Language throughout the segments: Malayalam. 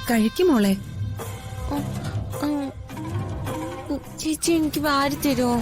കഴിക്കും മോളെ. ചേച്ചി എനിക്ക് വാരി തരുമോ?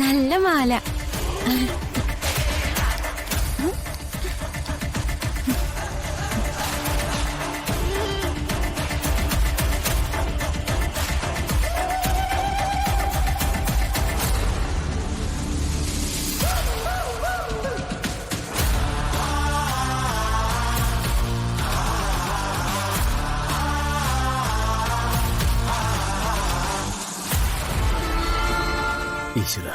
നല്ല മാല. ഈശ്വര,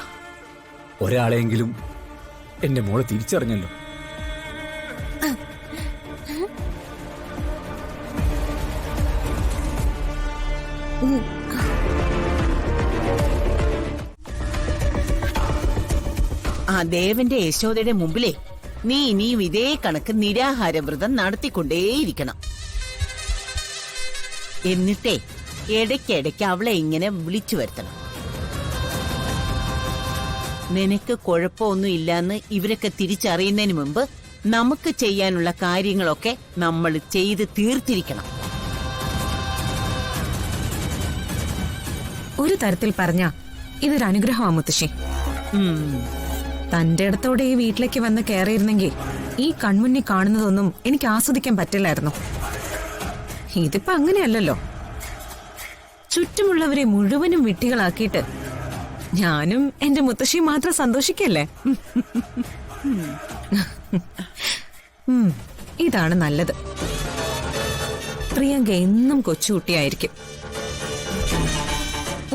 ഒരാളെങ്കിലും എന്റെ മോളെ തിരിച്ചറിഞ്ഞല്ലോ. ആ ദേവന്റെ യശോദയുടെ മുമ്പിലേ നീ ഇനിയും ഇതേ കണക്ക് നിരാഹാരവ്രതം നടത്തിക്കൊണ്ടേയിരിക്കണം. എന്നിട്ടേ ഇടയ്ക്കിടയ്ക്ക് അവളെ ഇങ്ങനെ വിളിച്ചു വരുത്തണം. നിനക്ക് കുഴപ്പമൊന്നും ഇല്ലാന്ന് ഇവരൊക്കെ തിരിച്ചറിയുന്നതിന് മുമ്പ് നമുക്ക് ചെയ്യാനുള്ള കാര്യങ്ങളൊക്കെ നമ്മൾ ചെയ്ത് തീർത്തിരിക്കണം. ഒരു തരത്തിൽ പറഞ്ഞ ഇതൊരു അനുഗ്രഹമാണ് മുത്തശ്ശി. തന്റെ അടുത്തോടെ ഈ വീട്ടിലേക്ക് വന്ന് കയറിയിരുന്നെങ്കിൽ ഈ കൺമുന്നിൽ കാണുന്നതൊന്നും എനിക്ക് ആസ്വദിക്കാൻ പറ്റില്ലായിരുന്നു. ഇതിപ്പോ അങ്ങനെയല്ലല്ലോ. ചുറ്റുമുള്ളവരെ മുഴുവനും വിട്ടികളാക്കിയിട്ട് ഞാനും എന്റെ മുത്തശ്ശിയും മാത്രം സന്തോഷിക്കല്ലേ? ഇതാണ് നല്ലത്. പ്രിയങ്ക എന്നും കൊച്ചുകുട്ടിയായിരിക്കും.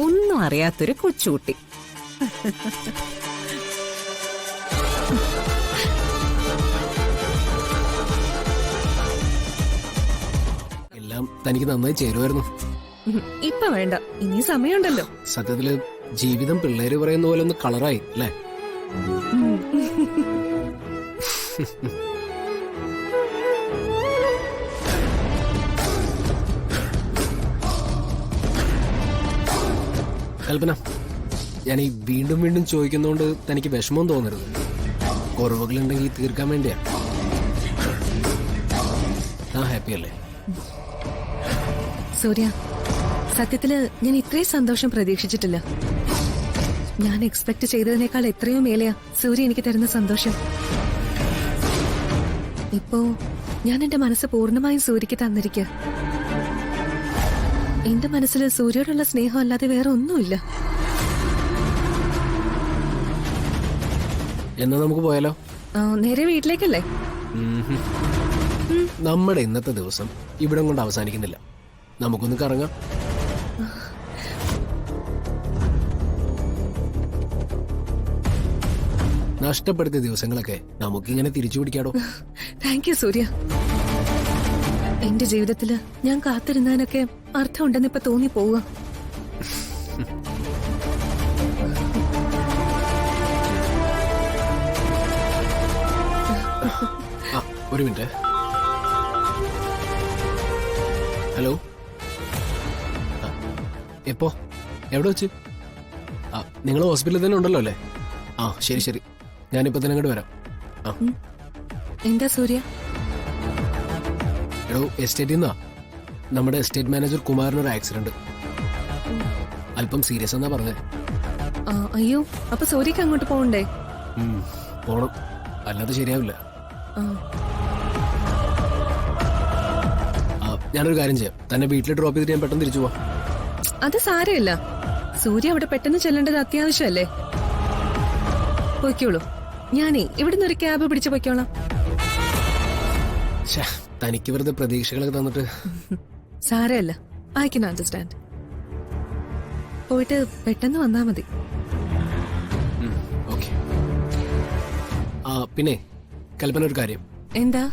ഒന്നും അറിയാത്തൊരു കൊച്ചുകുട്ടി. എല്ലാം തനിക്ക് നന്നായി ചേരുമായിരുന്നു. ഇപ്പൊ വേണ്ട, ഇനി സമയമുണ്ടല്ലോ. സത്യത്തില് ജീവിതം പിള്ളേര് പറയുന്ന പോലെ ഒന്ന് കളറായി അല്ലേ? കൽപ്പന, ഞാൻ ഈ വീണ്ടും വീണ്ടും ചോദിക്കുന്നോണ്ട് തനിക്ക് വിഷമം തോന്നരുത്. കുറവുകളുണ്ടെങ്കിൽ തീർക്കാൻ വേണ്ടിയാ. താൻ ഹാപ്പി അല്ലേ? സൂര്യ, സത്യത്തില് ഞാൻ ഇത്രയും സന്തോഷം പ്രതീക്ഷിച്ചിട്ടില്ല. ഞാൻ എക്സ്പെക്ട് ചെയ്തതിനേക്കാൾ എത്രയോ മേലെയാ സൂര്യ എനിക്ക് തരുന്ന സന്തോഷം. ഇപ്പോ ഞാൻ എന്റെ മനസ്സ് പൂർണ്ണമായും സൂര്യക്ക് തന്നിരിക്കുക. എന്റെ മനസ്സിൽ സൂര്യയോടുള്ള സ്നേഹം അല്ലാതെ വേറെ ഒന്നുമില്ല. എന്നാ നമുക്ക് പോയാലോ? നേരെ വീട്ടിലേക്കല്ലേ? നമ്മുടെ ഇന്നത്തെ ദിവസം ഇവിടം കൊണ്ട് അവസാനിക്കുന്നില്ല. നമുക്കൊന്ന് കറങ്ങാം. നഷ്ടപ്പെടുത്തിയ ദിവസങ്ങളൊക്കെ നമുക്കിങ്ങനെ തിരിച്ചു പിടിക്കാടോ. താങ്ക് യു സൂര്യ. എന്റെ ജീവിതത്തില് ഞാൻ കാത്തിരുന്നതിനൊക്കെ അർത്ഥമുണ്ടെന്ന് ഇപ്പൊ തോന്നി പോവുക. ഒരു മിനിറ്റ്. ഹലോ, എപ്പോ എവിടെ വെച്ച്? നിങ്ങൾ ഹോസ്പിറ്റലിൽ തന്നെ ഉണ്ടല്ലോ അല്ലേ? ശരി ശരി, ഞാനിപ്പോ തന്നെ അങ്ങോട്ട് വരാം. എന്താ സൂര്യ? എടോ, എസ്റ്റേറ്റിൽ നിന്നാ. നമ്മുടെ എസ്റ്റേറ്റ് മാനേജർ കുമാറിനൊരു ആക്സിഡന്റ്. അല്പം സീരിയസ് എന്നാ പറഞ്ഞേ. അയ്യോ, അപ്പൊ സൂര്യക്ക് അങ്ങോട്ട് പോകണ്ടേ? പോണം, അല്ലാതെ ശരിയാവില്ല. ഞാനൊരു കാര്യം ചെയ്യാം, തന്നെ വീട്ടിൽ ഡ്രോപ്പ് ചെയ്തിട്ട് ഞാൻ പെട്ടെന്ന് തിരിച്ചു പോവാം. അത് സാരമില്ല, സൂര്യ അവിടെ പെട്ടെന്ന് ചെല്ലേണ്ടത് അത്യാവശ്യമല്ലേ. പൊയ്ക്കോളൂ, ഞാനേ ഇവിടുന്ന് ഒരു ക്യാബ് പിടിച്ച് പൊയ്ക്കോളാം. തനിക്ക് വെറുതെ പ്രതീക്ഷകളൊക്കെ തന്നിട്ട്. സാരമില്ല, ഐ കൻ അണ്ടർസ്റ്റാൻഡ്. പോയിട്ട് പെട്ടെന്ന് വന്നാ മതി. ഓക്കെ. പിന്നെ കൽപ്പന, ഒരു കാര്യം. എന്താ?